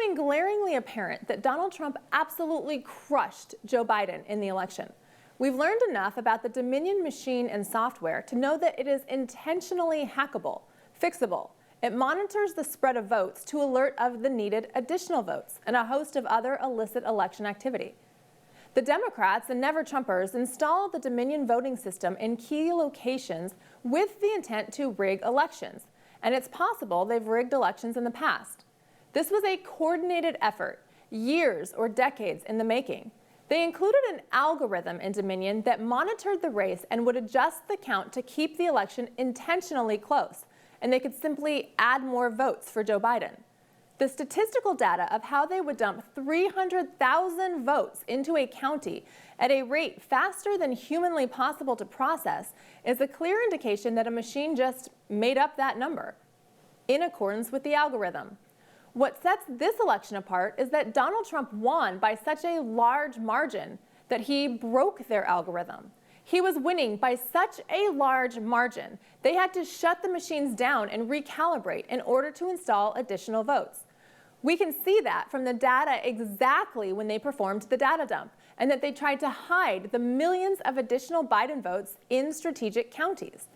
becoming glaringly apparent that Donald Trump absolutely crushed Joe Biden in the election. We've learned enough about the Dominion machine and software to know that it is intentionally hackable, fixable. It monitors the spread of votes to alert of the needed additional votes and a host of other illicit election activity. The Democrats and never-Trumpers installed the Dominion voting system in key locations with the intent to rig elections, and it's possible they've rigged elections in the past. This was a coordinated effort, years or decades in the making. They included an algorithm in Dominion that monitored the race and would adjust the count to keep the election intentionally close, and they could simply add more votes for Joe Biden. The statistical data of how they would dump 300,000 votes into a county at a rate faster than humanly possible to process is a clear indication that a machine just made up that number in accordance with the algorithm. What sets this election apart is that Donald Trump won by such a large margin that he broke their algorithm. He was winning by such a large margin, they had to shut the machines down and recalibrate in order to install additional votes. We can see that from the data exactly when they performed the data dump, and that they tried to hide the millions of additional Biden votes in strategic counties.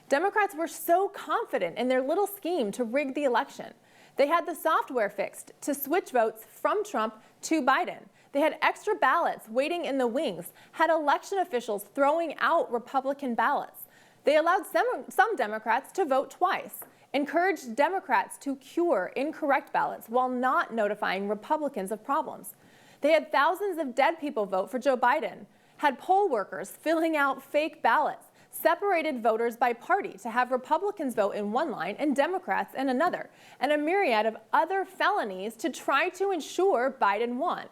Democrats were so confident in their little scheme to rig the election. They had the software fixed to switch votes from Trump to Biden. They had extra ballots waiting in the wings, had election officials throwing out Republican ballots. They allowed some Democrats to vote twice, encouraged Democrats to cure incorrect ballots while not notifying Republicans of problems. They had thousands of dead people vote for Joe Biden, had poll workers filling out fake ballots, separated voters by party to have Republicans vote in one line and Democrats in another, and a myriad of other felonies to try to ensure Biden won.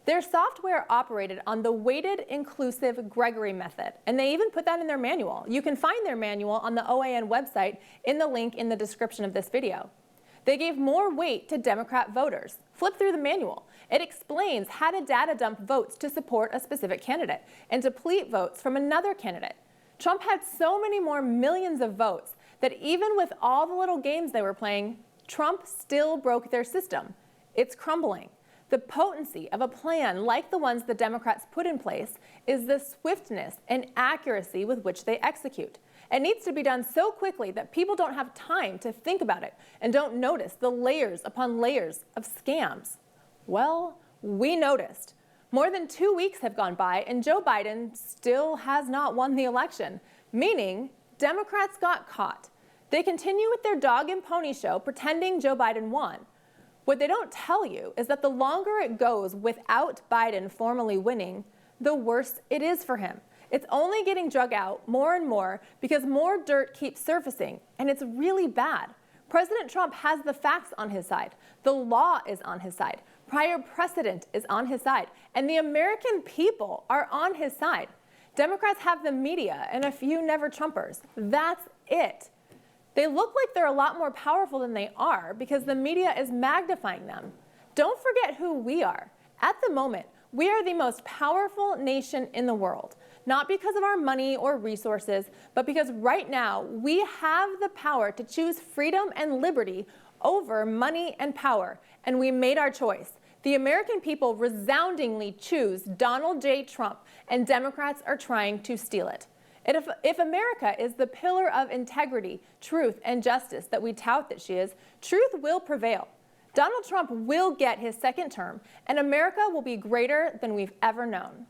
Their software operated on the weighted inclusive Gregory method, and they even put that in their manual. You can find their manual on the OAN website in the link in the description of this video. They gave more weight to Democrat voters. Flip through the manual. It explains how to data dump votes to support a specific candidate and deplete votes from another candidate. Trump had so many more millions of votes that even with all the little games they were playing, Trump still broke their system. It's crumbling. The potency of a plan like the ones the Democrats put in place is the swiftness and accuracy with which they execute. It needs to be done so quickly that people don't have time to think about it and don't notice the layers upon layers of scams. Well, we noticed. More than 2 weeks have gone by and Joe Biden still has not won the election, meaning Democrats got caught. They continue with their dog and pony show pretending Joe Biden won. What they don't tell you is that the longer it goes without Biden formally winning, the worse it is for him. It's only getting drug out more and more because more dirt keeps surfacing, and it's really bad. President Trump has the facts on his side. The law is on his side. Prior precedent is on his side, and the American people are on his side. Democrats have the media and a few never-Trumpers. That's it. They look like they're a lot more powerful than they are because the media is magnifying them. Don't forget who we are. At the moment, we are the most powerful nation in the world, not because of our money or resources, but because right now we have the power to choose freedom and liberty over money and power, and we made our choice. The American people resoundingly choose Donald J. Trump, and Democrats are trying to steal it. If America is the pillar of integrity, truth, and justice that we tout that she is, truth will prevail. Donald Trump will get his second term, and America will be greater than we've ever known.